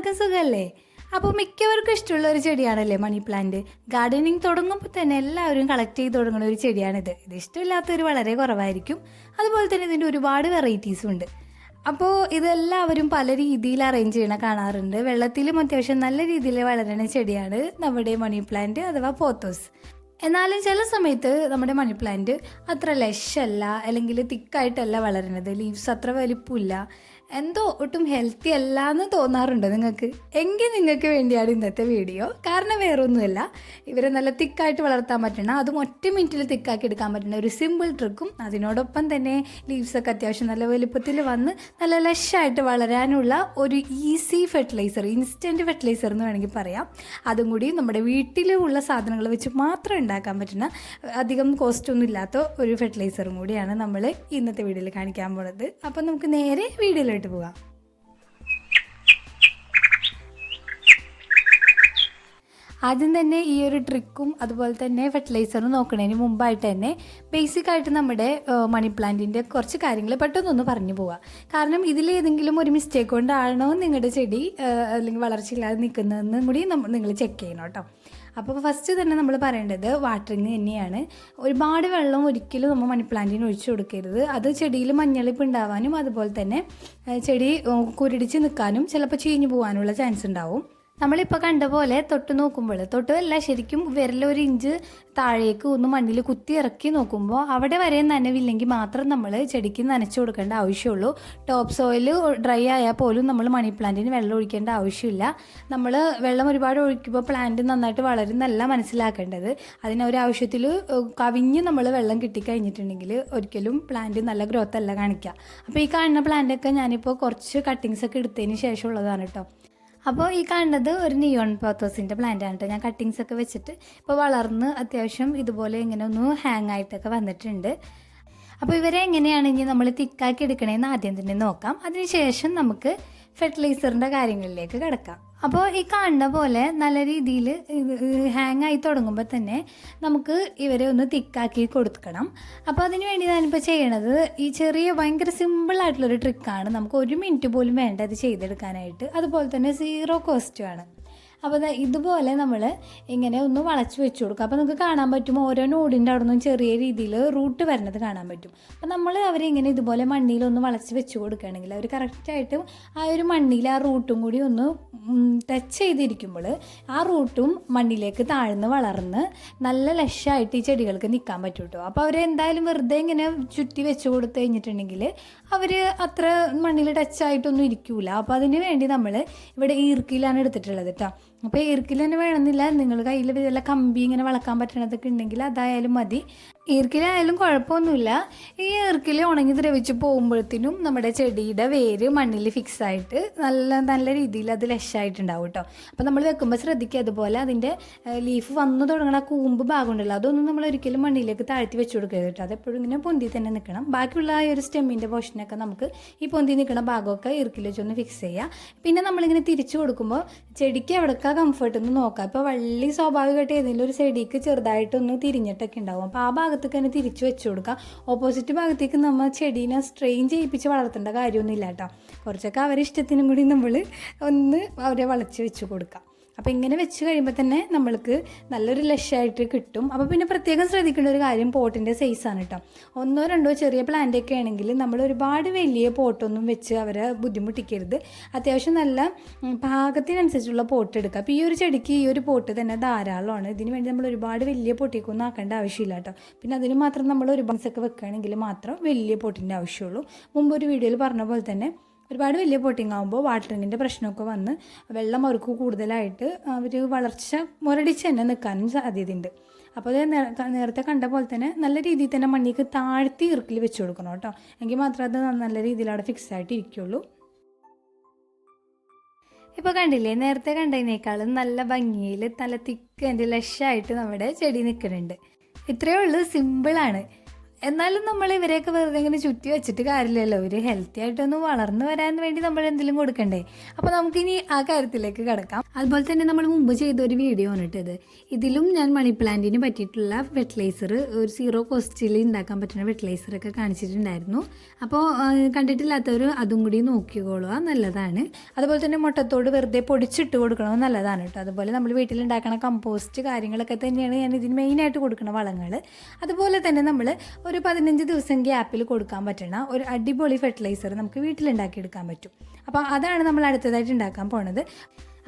എല്ലാവർക്കും സുഖമല്ലേ? അപ്പോൾ മിക്കവർക്കും ഇഷ്ടമുള്ള ഒരു ചെടിയാണല്ലേ മണി പ്ലാന്റ്. ഗാർഡനിങ് തുടങ്ങുമ്പോൾ തന്നെ എല്ലാവരും കളക്ട് ചെയ്ത് തുടങ്ങുന്ന ഒരു ചെടിയാണിത്. ഇത് ഇഷ്ടമില്ലാത്തവർ വളരെ കുറവായിരിക്കും. അതുപോലെ തന്നെ ഇതിൻ്റെ ഒരുപാട് വെറൈറ്റീസും ഉണ്ട്. അപ്പോൾ ഇതെല്ലാവരും പല രീതിയിൽ അറേഞ്ച് ചെയ്യണ കാണാറുണ്ട്. വെള്ളത്തിലും അത്യാവശ്യം നല്ല രീതിയിൽ വളരുന്ന ചെടിയാണ് നമ്മുടെ മണി പ്ലാന്റ് അഥവാ പോത്തോസ്. എന്നാലും ചില സമയത്ത് നമ്മുടെ മണി പ്ലാന്റ് അത്ര ലഷല്ല, അല്ലെങ്കിൽ തിക്കായിട്ടല്ല വളരുന്നത്. ലീവ്സ് അത്ര വലിപ്പമില്ല, എന്തോ ഒട്ടും ഹെൽത്തി അല്ല എന്ന് തോന്നാറുണ്ടോ നിങ്ങൾക്ക്? എങ്കിൽ നിങ്ങൾക്ക് വേണ്ടിയാണ് ഇന്നത്തെ വീഡിയോ. കാരണം വേറൊന്നുമല്ല, ഇവരെ നല്ല തിക്കായിട്ട് വളർത്താൻ പറ്റണം, അതും ഒറ്റ മിനിറ്റിൽ തിക്കാക്കി എടുക്കാൻ പറ്റുന്ന ഒരു സിമ്പിൾ ട്രിക്കും, അതിനോടൊപ്പം തന്നെ ലീവ്സൊക്കെ അത്യാവശ്യം നല്ല വലുപ്പത്തിൽ വന്ന് നല്ല ലഷായിട്ട് വളരാനുള്ള ഒരു ഈസി ഫെർട്ടിലൈസർ, ഇൻസ്റ്റൻറ്റ് ഫെർട്ടിലൈസർ എന്ന് വേണമെങ്കിൽ പറയാം. അതും കൂടി നമ്മുടെ വീട്ടിലുള്ള സാധനങ്ങൾ വെച്ച് മാത്രം ഉണ്ടാക്കാൻ പറ്റുന്ന, അധികം കോസ്റ്റൊന്നും ഇല്ലാത്ത ഒരു ഫെർട്ടിലൈസറും കൂടിയാണ് നമ്മൾ ഇന്നത്തെ വീഡിയോയിൽ കാണിക്കാൻ പോകുന്നത്. അപ്പം നമുക്ക് നേരെ വീഡിയോയിലോട്ട് പോകാം. ആദ്യം തന്നെ ഈ ഒരു ട്രിക്കും അതുപോലെ തന്നെ ഫെർട്ടിലൈസറും നോക്കുന്നതിന് മുമ്പായിട്ട് തന്നെ ബേസിക്കായിട്ട് നമ്മുടെ മണി പ്ലാന്റിൻ്റെ കുറച്ച് കാര്യങ്ങൾ പെട്ടെന്നൊന്ന് പറഞ്ഞു പോവാം. കാരണം ഇതിലേതെങ്കിലും ഒരു മിസ്റ്റേക്ക് കൊണ്ടാണോ നിങ്ങളുടെ ചെടി അല്ലെങ്കിൽ വളർച്ചയില്ലാതെ നിൽക്കുന്നതെന്നും കൂടി നിങ്ങൾ ചെക്ക് ചെയ്യണം കേട്ടോ. അപ്പോൾ ഫസ്റ്റ് തന്നെ നമ്മൾ പറയേണ്ടത് വാട്ടറിങ് തന്നെയാണ്. ഒരുപാട് വെള്ളം ഒരിക്കലും നമ്മൾ മണി പ്ലാന്റിന് ഒഴിച്ചു കൊടുക്കരുത്. അത് ചെടിയിൽ മഞ്ഞളിപ്പ് ഉണ്ടാവാനും അതുപോലെ തന്നെ ചെടി കുരുടിച്ച് നിൽക്കാനും ചിലപ്പോൾ ചീഞ്ഞു പോകാനുള്ള ചാൻസ് ഉണ്ടാവും. നമ്മളിപ്പോൾ കണ്ട പോലെ തൊട്ട് നോക്കുമ്പോൾ, തൊട്ടുമല്ല ശരിക്കും വിരലൊരു ഇഞ്ച് താഴേക്ക് ഒന്ന് മണ്ണിൽ കുത്തി ഇറക്കി നോക്കുമ്പോൾ അവിടെ വരെ നനവില്ലെങ്കിൽ മാത്രം നമ്മൾ ചെടിക്ക് നനച്ചു കൊടുക്കേണ്ട ആവശ്യമുള്ളൂ. ടോപ്പ് സോയിൽ ഡ്രൈ ആയാൽ പോലും നമ്മൾ മണി പ്ലാന്റിന് വെള്ളം ഒഴിക്കേണ്ട ആവശ്യമില്ല. നമ്മൾ വെള്ളം ഒരുപാട് ഒഴിക്കുമ്പോൾ പ്ലാന്റ് നന്നായിട്ട് വളരുന്നല്ല മനസ്സിലാക്കേണ്ടത്. അതിനൊരാവശ്യത്തിൽ കവിഞ്ഞ് നമ്മൾ വെള്ളം കിട്ടിക്കഴിഞ്ഞിട്ടുണ്ടെങ്കിൽ ഒരിക്കലും പ്ലാന്റ് നല്ല ഗ്രോത്ത് അല്ല കാണിക്കുക. അപ്പോൾ ഈ കാണുന്ന പ്ലാന്റൊക്കെ ഞാനിപ്പോൾ കുറച്ച് കട്ടിങ്സൊക്കെ എടുത്തതിന് ശേഷമുള്ളതാണ് കേട്ടോ. അപ്പോൾ ഈ കാണുന്നത് ഒരു നിയോൺ പോത്തോസിൻ്റെ പ്ലാന്റാണ് കേട്ടോ. ഞാൻ കട്ടിങ്സൊക്കെ വെച്ചിട്ട് ഇപ്പോൾ വളർന്ന് അത്യാവശ്യം ഇതുപോലെ ഇങ്ങനെ ഒന്ന് ഹാങ് ആയിട്ടൊക്കെ വന്നിട്ടുണ്ട്. അപ്പോൾ ഇവരെ എങ്ങനെയാണ് ഇനി നമ്മൾ തിക്കാക്കി എടുക്കണേന്ന് ആദ്യം തന്നെ നോക്കാം. അതിനുശേഷം നമുക്ക് ഫെർട്ടിലൈസറിൻ്റെ കാര്യങ്ങളിലേക്ക് കിടക്കാം. അപ്പോൾ ഈ കാണുന്ന പോലെ നല്ല രീതിയിൽ ഹാങ് ആയി തുടങ്ങുമ്പോൾ തന്നെ നമുക്ക് ഇവരെ ഒന്ന് തിക്കാക്കി കൊടുക്കണം. അപ്പോൾ അതിന് വേണ്ടി ഞാനിപ്പോൾ ചെയ്യണത് ഈ ചെറിയ ഭയങ്കര സിമ്പിളായിട്ടുള്ളൊരു ട്രിക്കാണ്. നമുക്ക് 1 മിനിറ്റ് പോലും വേണ്ട അത് ചെയ്തെടുക്കാനായിട്ട്. അതുപോലെ തന്നെ 0 കോസ്റ്റുമാണ്. അപ്പോൾ ഇതുപോലെ നമ്മൾ ഇങ്ങനെ ഒന്ന് വളച്ച് വെച്ച് കൊടുക്കുക. അപ്പോൾ നമുക്ക് കാണാൻ പറ്റും ഓരോ നോഡിൻ്റെ അവിടെ നിന്നും ചെറിയ രീതിയിൽ റൂട്ട് വരുന്നത് കാണാൻ പറ്റും. അപ്പോൾ നമ്മൾ അവരെ ഇങ്ങനെ ഇതുപോലെ മണ്ണിലൊന്ന് വളച്ച് വെച്ച് കൊടുക്കുകയാണെങ്കിൽ അവർ കറക്റ്റായിട്ട് ആ ഒരു മണ്ണിൽ ആ റൂട്ടും കൂടി ഒന്ന് ടച്ച് ചെയ്തിരിക്കുമ്പോൾ ആ റൂട്ടും മണ്ണിലേക്ക് താഴ്ന്ന് വളർന്ന് നല്ല ലഷായിട്ട് ഈ ചെടികൾക്ക് നിൽക്കാൻ പറ്റും കേട്ടോ. അപ്പോൾ അവർ എന്തായാലും വെറുതെ ഇങ്ങനെ ചുറ്റി വെച്ച് കൊടുത്ത് കഴിഞ്ഞിട്ടുണ്ടെങ്കിൽ അവർ അത്ര മണ്ണിൽ ടച്ചായിട്ടൊന്നും ഇരിക്കില്ല. അപ്പോൾ അതിന് വേണ്ടി നമ്മൾ ഇവിടെ ഈർക്കിലാണ് എടുത്തിട്ടുള്ളത് കേട്ടോ. അപ്പോൾ ഈർക്കിൽ തന്നെ വേണമെന്നില്ല, നിങ്ങൾ കയ്യിൽ വല്ല കമ്പി ഇങ്ങനെ വളക്കാൻ പറ്റണതൊക്കെ ഉണ്ടെങ്കിൽ അതായാലും മതി. ഈർക്കിലായാലും കുഴപ്പമൊന്നുമില്ല. ഈ ഈർക്കിൽ ഉണങ്ങി ദ്രവിച്ച് പോകുമ്പോഴത്തേനും നമ്മുടെ ചെടിയുടെ വേര് മണ്ണിൽ ഫിക്സായിട്ട് നല്ല രീതിയിൽ അത് ലഷായിട്ടുണ്ടാവും കേട്ടോ. അപ്പോൾ നമ്മൾ വെക്കുമ്പോൾ ശ്രദ്ധിക്കുക, അതുപോലെ അതിൻ്റെ ലീഫ് വന്നു തുടങ്ങണ കൂമ്പ് ഭാഗമുണ്ടല്ലോ അതൊന്നും നമ്മൾ ഒരിക്കലും മണ്ണിലേക്ക് താഴ്ത്തി വെച്ച് കൊടുക്കരുത് കേട്ടോ. അതെപ്പോഴും ഇങ്ങനെ പൊന്തി തന്നെ നിൽക്കണം. ബാക്കിയുള്ള ആ ഒരു സ്റ്റെമ്മിൻ്റെ പോർഷനൊക്കെ നമുക്ക് ഈ പൊന്തി നിൽക്കുന്ന ഭാഗമൊക്കെ ഈർക്കിൽ വെച്ചൊന്ന് ഫിക്സ് ചെയ്യുക. പിന്നെ നമ്മളിങ്ങനെ തിരിച്ചു കൊടുക്കുമ്പോൾ ചെടിക്ക് എവിടെയൊക്കെ കംഫർട്ട് ഒന്ന് നോക്കാം. ഇപ്പോൾ വള്ളി സ്വാഭാവികമായിട്ട് ഏതെങ്കിലും ഒരു ചെടിക്ക് ചെറുതായിട്ടൊന്ന് തിരിഞ്ഞിട്ടൊക്കെ ഉണ്ടാവും. അപ്പോൾ ആ ഭാഗത്തേക്ക് തന്നെ തിരിച്ചു വെച്ച് കൊടുക്കുക. ഓപ്പോസിറ്റ് ഭാഗത്തേക്ക് നമ്മൾ ചെടീനെ സ്ട്രെയിൻ ചെയ്യിപ്പിച്ച് വളർത്തേണ്ട കാര്യമൊന്നുമില്ല കേട്ടോ. കുറച്ചൊക്കെ അവരുടെ ഇഷ്ടത്തിനും കൂടി നമ്മൾ ഒന്ന് അവരെ വളച്ച് വെച്ച് കൊടുക്കാം. അപ്പോൾ ഇങ്ങനെ വെച്ച് കഴിയുമ്പോൾ തന്നെ നമ്മൾക്ക് നല്ലൊരു ലഷായിട്ട് കിട്ടും. അപ്പോൾ പിന്നെ പ്രത്യേകം ശ്രദ്ധിക്കേണ്ട ഒരു കാര്യം പോട്ടിൻ്റെ സൈസാണ് കേട്ടോ. 1 2 ചെറിയ പ്ലാന്റൊക്കെ ആണെങ്കിൽ നമ്മൾ ഒരുപാട് വലിയ പോട്ടൊന്നും വെച്ച് അവരെ ബുദ്ധിമുട്ടിക്കരുത്. അത്യാവശ്യം നല്ല പാകത്തിനനുസരിച്ചുള്ള പോട്ട് എടുക്കുക. അപ്പോൾ ഈ ഒരു ചെടിക്ക് ഈ ഒരു പോട്ട് തന്നെ ധാരാളമാണ്. ഇതിന് വേണ്ടി നമ്മൾ ഒരുപാട് വലിയ പൊട്ടിക്കൊന്നും ആക്കേണ്ട ആവശ്യമില്ല കേട്ടോ. പിന്നെ അതിന് മാത്രം നമ്മൾ ഒരു ബൺസൊക്കെ വെക്കുകയാണെങ്കിൽ മാത്രം വലിയ പോട്ടിൻ്റെ ആവശ്യമുള്ളൂ. മുമ്പ് ഒരു വീഡിയോയിൽ പറഞ്ഞ പോലെ തന്നെ ഒരുപാട് വലിയ പോട്ടിങ് ആകുമ്പോൾ വാട്ടറിങ്ങിൻ്റെ പ്രശ്നമൊക്കെ വന്ന് വെള്ളം അവർക്ക് കൂടുതലായിട്ട് അവർ വളർച്ച മുരടിച്ച് തന്നെ നിൽക്കാനും സാധ്യതയുണ്ട്. അപ്പോൾ അത് നേരത്തെ കണ്ട പോലെ തന്നെ നല്ല രീതിയിൽ തന്നെ മണ്ണിക്ക് താഴ്ത്തി ഇറുക്കിൽ വെച്ച് കൊടുക്കണം കേട്ടോ. എങ്കിൽ മാത്രമേ അത് നല്ല രീതിയിൽ അവിടെ ഫിക്സ് ആയിട്ട് ഇരിക്കുള്ളൂ. ഇപ്പോൾ കണ്ടില്ലേ, നേരത്തെ കണ്ടതിനേക്കാളും നല്ല ഭംഗിയിൽ നല്ല തിക്ക് ആൻഡ് ലഷായിട്ട് നമ്മുടെ ചെടി നിൽക്കുന്നുണ്ട്. ഇത്രയേ ഉള്ളൂ, സിമ്പിളാണ്. എന്നാലും നമ്മൾ ഇവരെയൊക്കെ വെറുതെ ഇങ്ങനെ ചുറ്റി വെച്ചിട്ട് കാര്യമില്ലല്ലോ. ഇവർ ഹെൽത്തി ആയിട്ടൊന്ന് വളർന്നു വരാൻ വേണ്ടി നമ്മൾ എന്തെങ്കിലും കൊടുക്കണ്ടേ. അപ്പോൾ നമുക്കിനി ആ കാര്യത്തിലേക്ക് കിടക്കാം. അതുപോലെ തന്നെ നമ്മൾ മുമ്പ് ചെയ്തൊരു വീഡിയോ ആണ് ഇട്ടത്. ഇതിലും ഞാൻ മണി പ്ലാന്റിന് പറ്റിയിട്ടുള്ള ഫെർട്ടിലൈസർ, ഒരു 0 കോസ്റ്റിൽ ഉണ്ടാക്കാൻ പറ്റുന്ന ഫെർട്ടിലൈസറൊക്കെ കാണിച്ചിട്ടുണ്ടായിരുന്നു. അപ്പോൾ കണ്ടിട്ടില്ലാത്തവർ അതും കൂടി നോക്കിക്കോളുക, നല്ലതാണ്. അതുപോലെ തന്നെ മുട്ടത്തോട് വെറുതെ പൊടിച്ചിട്ട് കൊടുക്കണമെന്ന് നല്ലതാണ് കേട്ടോ. അതുപോലെ നമ്മൾ വീട്ടിലുണ്ടാക്കണ കമ്പോസ്റ്റ് കാര്യങ്ങളൊക്കെ തന്നെയാണ് ഞാൻ ഇതിന് മെയിനായിട്ട് കൊടുക്കുന്ന വളങ്ങൾ. അതുപോലെ തന്നെ നമ്മൾ ഒരു 15 ദിവസം ഗ്യാപ്പിൽ കൊടുക്കാൻ പറ്റുന്ന ഒരു അടിപൊളി ഫെർട്ടിലൈസർ നമുക്ക് വീട്ടിലുണ്ടാക്കിയെടുക്കാൻ പറ്റും. അപ്പോൾ അതാണ് നമ്മൾ അടുത്തതായിട്ട് ഉണ്ടാക്കാൻ പോണത്.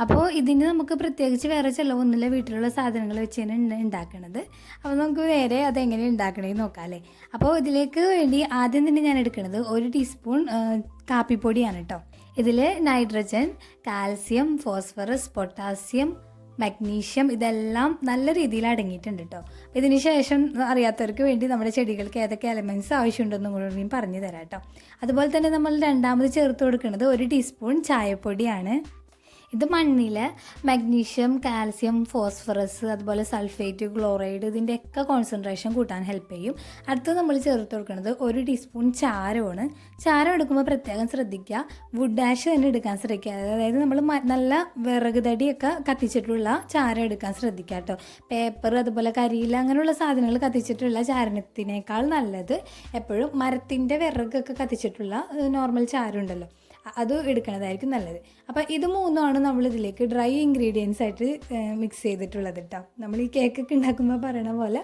അപ്പോൾ ഇതിന് നമുക്ക് പ്രത്യേകിച്ച് വേറെ ചിലവൊന്നുമില്ല, വീട്ടിലുള്ള സാധനങ്ങൾ വെച്ച് തന്നെ ഉണ്ടാക്കണത്. അപ്പോൾ നമുക്ക് നേരെ അതെങ്ങനെ ഉണ്ടാക്കണമെന്ന് നോക്കാം അല്ലേ. അപ്പോൾ ഇതിലേക്ക് വേണ്ടി ആദ്യം തന്നെ ഞാൻ എടുക്കുന്നത് 1 ടീസ്പൂൺ കാപ്പിപ്പൊടിയാണ് കേട്ടോ. ഇതിൽ nitrogen, calcium, phosphorus, potassium, magnesium ഇതെല്ലാം നല്ല രീതിയിൽ അടങ്ങിയിട്ടുണ്ട് കേട്ടോ. ഇതിന് ശേഷം അറിയാത്തവർക്ക് വേണ്ടി നമ്മുടെ ചെടികൾക്ക് ഏതൊക്കെ എലമെൻറ്റ്സ് ആവശ്യമുണ്ടെന്നും കൂടി പറഞ്ഞു തരാം കേട്ടോ. അതുപോലെ തന്നെ നമ്മൾ രണ്ടാമത് ചേർത്ത് കൊടുക്കുന്നത് 1 ടീസ്പൂൺ ചായപ്പൊടിയാണ്. ഇത് മണ്ണിൽ മഗ്നീഷ്യം, കാൽസ്യം, ഫോസ്ഫറസ്, അതുപോലെ സൾഫേറ്റ്, ക്ലോറൈഡ് ഇതിൻ്റെയൊക്കെ കോൺസെൻട്രേഷൻ കൂട്ടാൻ ഹെൽപ്പ് ചെയ്യും. അടുത്ത് നമ്മൾ ചേർത്ത് കൊടുക്കുന്നത് 1 ടീസ്പൂൺ ചാരമാണ്. ചാരം എടുക്കുമ്പോൾ പ്രത്യേകം ശ്രദ്ധിക്കുക, വുഡ് ആഷ് തന്നെ എടുക്കാൻ ശ്രദ്ധിക്കുക. അതായത് നമ്മൾ നല്ല വിറക് തടിയൊക്കെ കത്തിച്ചിട്ടുള്ള ചാരം എടുക്കാൻ ശ്രദ്ധിക്കുക കേട്ടോ. പേപ്പർ, അതുപോലെ കരിയില അങ്ങനെയുള്ള സാധനങ്ങൾ കത്തിച്ചിട്ടുള്ള ചാരണത്തിനേക്കാൾ നല്ലത് എപ്പോഴും മരത്തിൻ്റെ വിറകൊക്കെ കത്തിച്ചിട്ടുള്ള നോർമൽ ചാരം ഉണ്ടല്ലോ, അത് എടുക്കുന്നതായിരിക്കും നല്ലത്. അപ്പോൾ ഇത് മൂന്നുമാണ് നമ്മളിതിലേക്ക് ഡ്രൈ ഇൻഗ്രീഡിയൻസ് ആയിട്ട് മിക്സ് ചെയ്തിട്ടുള്ളത് കേട്ടോ. നമ്മൾ ഈ കേക്കൊക്കെ ഉണ്ടാക്കുമ്പോൾ പറയണ പോലെ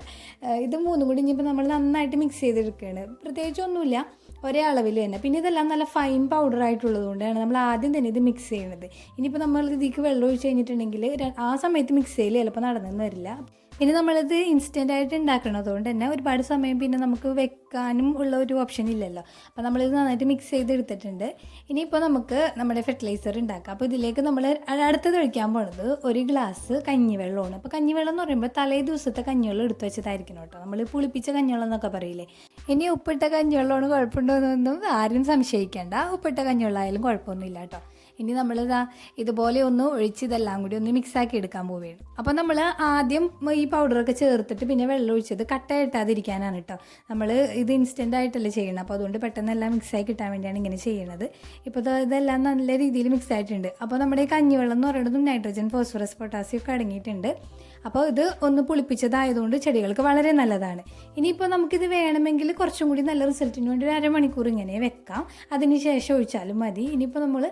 ഇത് മൂന്നും കൂടി ഇനിയിപ്പോൾ നമ്മൾ നന്നായിട്ട് മിക്സ് ചെയ്തെടുക്കുകയാണ്. പ്രത്യേകിച്ചൊന്നുമില്ല, ഒരേ അളവിൽ തന്നെ. പിന്നെ ഇതെല്ലാം നല്ല ഫൈൻ പൗഡർ ആയിട്ടുള്ളത് കൊണ്ടാണ് നമ്മൾ ആദ്യം തന്നെ ഇത് മിക്സ് ചെയ്യണത്. ഇനിയിപ്പോൾ നമ്മൾ ഇതിലേക്ക് വെള്ളം ഒഴിച്ച് കഴിഞ്ഞിട്ടുണ്ടെങ്കിൽ ആ സമയത്ത് മിക്സ് ചെയ്യൽ ചിലപ്പോൾ നടന്നെന്ന് വരില്ല. പിന്നെ നമ്മളിത് ഇൻസ്റ്റൻ്റ് ആയിട്ട് ഉണ്ടാക്കണതുകൊണ്ട് തന്നെ ഒരുപാട് സമയം പിന്നെ നമുക്ക് വെക്കാനും ഉള്ള ഒരു ഓപ്ഷൻ ഇല്ലല്ലോ. അപ്പോൾ നമ്മളിത് നന്നായിട്ട് മിക്സ് ചെയ്തെടുത്തിട്ടുണ്ട്. ഇനിയിപ്പോൾ നമുക്ക് നമ്മുടെ ഫെർട്ടിലൈസർ ഉണ്ടാക്കാം. അപ്പോൾ ഇതിലേക്ക് നമ്മൾ അടുത്തത് ഒഴിക്കാൻ പോണത് 1 ഗ്ലാസ് കഞ്ഞിവെള്ളമാണ്. അപ്പോൾ കഞ്ഞിവെള്ളം എന്ന് പറയുമ്പോൾ തലേ ദിവസത്തെ കഞ്ഞിവെള്ളം എടുത്ത് വെച്ചതായിരിക്കണം കേട്ടോ. നമ്മൾ പുളിപ്പിച്ച കഞ്ഞിവെള്ളം എന്നൊക്കെ പറയില്ലേ. ഇനി ഉപ്പിട്ട കഞ്ഞിവെള്ളമാണ് കുഴപ്പമുണ്ടോ എന്നൊന്നും ആരും സംശയിക്കേണ്ട. ഉപ്പിട്ട കഞ്ഞിവെള്ളമായാലും കുഴപ്പമൊന്നുമില്ല കേട്ടോ. ഇനി നമ്മളിതാ ഇതുപോലെ ഒന്ന് ഒഴിച്ച് ഇതെല്ലാം കൂടി ഒന്ന് മിക്സാക്കി എടുക്കാൻ പോവുകയാണ്. അപ്പോൾ നമ്മൾ ആദ്യം ഈ പൗഡറൊക്കെ ചേർത്തിട്ട് പിന്നെ വെള്ളം ഒഴിച്ചത് കട്ട ഇട്ടാതിരിക്കാനാണ് കേട്ടോ. നമ്മൾ ഇത് ഇൻസ്റ്റൻ്റ് ആയിട്ടല്ലേ ചെയ്യണം. അപ്പോൾ അതുകൊണ്ട് പെട്ടെന്ന് എല്ലാം മിക്സായി കിട്ടാൻ വേണ്ടിയാണ് ഇങ്ങനെ ചെയ്യണത്. ഇപ്പോൾ ഇതെല്ലാം നല്ല രീതിയിൽ മിക്സ് ആയിട്ടുണ്ട്. അപ്പോൾ നമ്മുടെ ഈ കഞ്ഞിവെള്ളം എന്ന് പറയുന്നതും നൈട്രജൻ, ഫോസ്ഫറസ്, പൊട്ടാസ്യം ഒക്കെ അടങ്ങിയിട്ടുണ്ട്. അപ്പോൾ ഇത് ഒന്ന് പുളിപ്പിച്ചതായതുകൊണ്ട് ചെടികൾക്ക് വളരെ നല്ലതാണ്. ഇനിയിപ്പോൾ നമുക്കിത് വേണമെങ്കിൽ കുറച്ചും കൂടി നല്ല റിസൾട്ടിന് വേണ്ടി 1/2 മണിക്കൂർ ഇങ്ങനെ വെക്കാം. അതിന് ശേഷം ഒഴിച്ചാലും മതി. ഇനിയിപ്പോൾ നമ്മൾ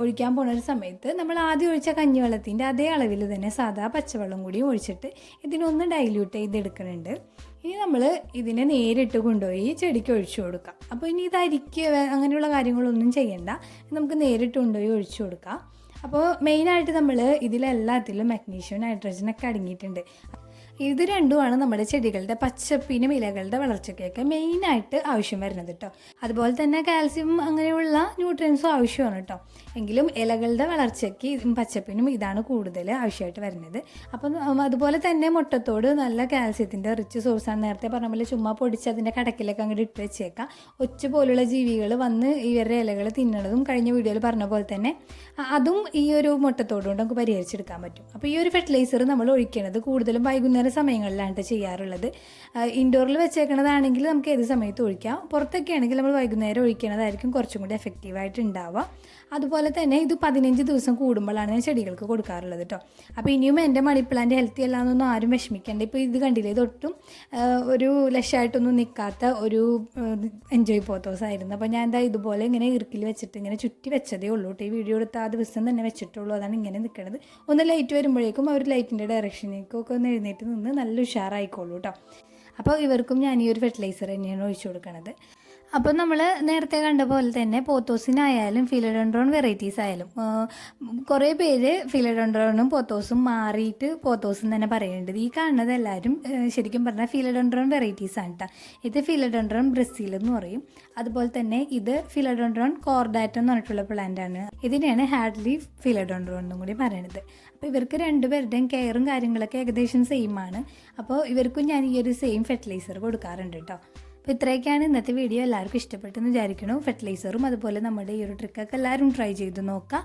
ഒഴിക്കാൻ പോകുന്ന ഒരു സമയത്ത് നമ്മൾ ആദ്യം ഒഴിച്ച കഞ്ഞിവെള്ളത്തിൻ്റെ അതേ അളവിൽ തന്നെ സാധാ പച്ചവെള്ളം കൂടി ഒഴിച്ചിട്ട് ഇതിനൊന്ന് ഡൈല്യൂട്ട് ചെയ്തെടുക്കുന്നുണ്ട്. ഇനി നമ്മൾ ഇതിനെ നേരിട്ട് കൊണ്ടുപോയി ചെടിക്ക് ഒഴിച്ചു കൊടുക്കാം. അപ്പോൾ ഇനി ഇത് അരിക്കുക അങ്ങനെയുള്ള കാര്യങ്ങളൊന്നും ചെയ്യണ്ട, നമുക്ക് നേരിട്ട് കൊണ്ടുപോയി ഒഴിച്ചു കൊടുക്കാം. അപ്പോൾ മെയിനായിട്ട് നമ്മൾ ഇതിലെല്ലാത്തിലും മഗ്നീഷ്യം, നൈട്രജനൊക്കെ അടങ്ങിയിട്ടുണ്ട്. ഇത് രണ്ടുമാണ് നമ്മുടെ ചെടികളുടെ പച്ചപ്പിനും ഇലകളുടെ വളർച്ചയ്ക്കൊക്കെ മെയിനായിട്ട് ആവശ്യം വരുന്നത് കേട്ടോ. അതുപോലെ തന്നെ കാൽസ്യം അങ്ങനെയുള്ള ന്യൂട്രിയൻസും ആവശ്യമാണ് കേട്ടോ. എങ്കിലും ഇലകളുടെ വളർച്ചയ്ക്ക് പച്ചപ്പിനും ഇതാണ് കൂടുതൽ ആവശ്യമായിട്ട് വരുന്നത്. അപ്പം അതുപോലെ തന്നെ മുട്ടത്തോട് നല്ല കാൽസ്യത്തിൻ്റെ റിച്ച് സോഴ്സാണ്. നേരത്തെ പറഞ്ഞ പോലെ ചുമ്മാ പൊടിച്ച് അതിൻ്റെ കടക്കിലൊക്കെ അങ്ങോട്ട് ഇട്ട് വെച്ചേക്കാം. ഒച്ച പോലുള്ള ജീവികൾ വന്ന് ഇവരുടെ ഇലകൾ തിന്നണതും കഴിഞ്ഞ വീഡിയോയിൽ പറഞ്ഞ പോലെ തന്നെ അതും ഈ ഒരു മുട്ടത്തോട് കൊണ്ട് നമുക്ക് പരിഹരിച്ചെടുക്കാൻ പറ്റും. അപ്പോൾ ഈ ഒരു ഫെർട്ടിലൈസർ നമ്മൾ ഒഴിക്കുന്നത് കൂടുതലും വൈകുന്നേരം സമയങ്ങളിലാണ് ചെയ്യാറുള്ളത്. ഇൻഡോറിൽ വെച്ചേക്കണതാണെങ്കിൽ നമുക്ക് ഏത് സമയത്ത് ഒഴിക്കാം. പുറത്തൊക്കെ ആണെങ്കിൽ നമ്മൾ വൈകുന്നേരം ഒഴിക്കണതായിരിക്കും കുറച്ചും കൂടി എഫക്റ്റീവായിട്ട് ഉണ്ടാവുക. അതുപോലെ തന്നെ ഇത് 15 ദിവസം കൂടുമ്പോഴാണ് ഞാൻ ചെടികൾക്ക് കൊടുക്കാറുള്ളത് കേട്ടോ. അപ്പോൾ ഇനിയും എൻ്റെ മണി പ്ലാന്റ് ഹെൽത്തി അല്ലാന്നൊന്നും ആരും വിഷമിക്കേണ്ട. ഇപ്പോൾ ഇത് കണ്ടില്ലേ, ഇതൊട്ടും ഒരു ലക്ഷമായിട്ടൊന്നും നിൽക്കാത്ത ഒരു എൻജോയ് പോത്തോസ് ആയിരുന്നു. അപ്പോൾ ഞാൻ എന്താ ഇതുപോലെ ഇങ്ങനെ ഇറുക്കിൽ വെച്ചിട്ട് ഇങ്ങനെ ചുറ്റി വെച്ചതേ ഉള്ളൂ കേട്ടോ. ഈ വീഡിയോ എടുത്ത് ആ ദിവസം തന്നെ വെച്ചിട്ടുള്ളൂ. അതാണ് ഇങ്ങനെ നിൽക്കുന്നത്. ഒന്ന് ലൈറ്റ് വരുമ്പോഴേക്കും അവർ ലൈറ്റിൻ്റെ ഡയറക്ഷനിലേക്കൊക്കെ ഒന്ന് എഴുന്നേറ്റ് നിന്ന് നല്ല ഉഷാറായിക്കോളൂ കേട്ടോ. അപ്പോൾ ഇവർക്കും ഞാൻ ഈ ഒരു ഫെർട്ടിലൈസർ തന്നെയാണ് ഒഴിച്ചു കൊടുക്കുന്നത്. അപ്പോൾ നമ്മൾ നേരത്തെ കണ്ട പോലെ തന്നെ പോത്തോസിനായാലും ഫിലോഡെൻഡ്രോൺ വെറൈറ്റീസ് ആയാലും കുറേ പേര് ഫിലോഡെൻഡ്രോണും പോത്തോസും മാറിയിട്ട് പോത്തോസും തന്നെ പറയുന്നുണ്ട്. ഈ കാണുന്നത് എല്ലാവരും ശരിക്കും പറഞ്ഞാൽ ഫിലോഡെൻഡ്രോൺ വെറൈറ്റീസാണ് കേട്ടോ. ഇത് ഫിലോഡെൻഡ്രോൺ ബ്രസീൽ എന്ന് പറയും. അതുപോലെ തന്നെ ഇത് ഫിലോഡെൻഡ്രോൺ കോർഡാറ്റം എന്ന് പറഞ്ഞിട്ടുള്ള പ്ലാന്റാണ്. ഇതിനെയാണ് ഹാഡ് ലീഫ് ഫിലോഡെൻഡ്രോൺ എന്നും കൂടി പറയുന്നത്. അപ്പോൾ ഇവർക്ക് രണ്ടുപേരുടെയും കെയറും കാര്യങ്ങളൊക്കെ ഏകദേശം സെയിം ആണ്. അപ്പോൾ ഇവർക്കും ഞാൻ ഈ ഒരു സെയിം ഫെർട്ടിലൈസർ കൊടുക്കാറുണ്ട് കേട്ടോ. അപ്പോൾ ഇത്രയൊക്കെയാണ് ഇന്നത്തെ വീഡിയോ. എല്ലാവർക്കും ഇഷ്ടപ്പെട്ടെന്ന് വിചാരിക്കണം. ഫെർട്ടിലൈസറും അതുപോലെ നമ്മുടെ ഈ ഒരു ട്രിക്കൊക്കെ എല്ലാവരും ട്രൈ ചെയ്ത് നോക്കുക.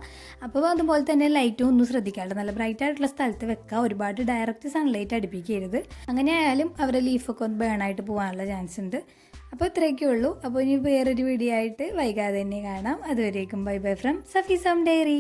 അപ്പോൾ അതുപോലെ തന്നെ ലൈറ്റും ഒന്നും ശ്രദ്ധിക്കാണ്ട് നല്ല ബ്രൈറ്റ് ആയിട്ടുള്ള സ്ഥലത്ത് വെക്കുക. ഒരുപാട് ഡയറക്റ്റ് സൺലൈറ്റ് അടുപ്പിക്കരുത്. അങ്ങനെ ആയാലും അവരുടെ ലീഫൊക്കെ ഒന്ന് ബേൺ ആയിട്ട് പോകാനുള്ള ചാൻസ് ഉണ്ട്. അപ്പോൾ ഇത്രയൊക്കെ ഉള്ളൂ. അപ്പോൾ ഇനി വേറൊരു വീഡിയോ ആയിട്ട് വൈകാതെ തന്നെ കാണാം. അതുവരേക്കും ബൈ ബൈ ഫ്രം സഫീസം ഡയറി.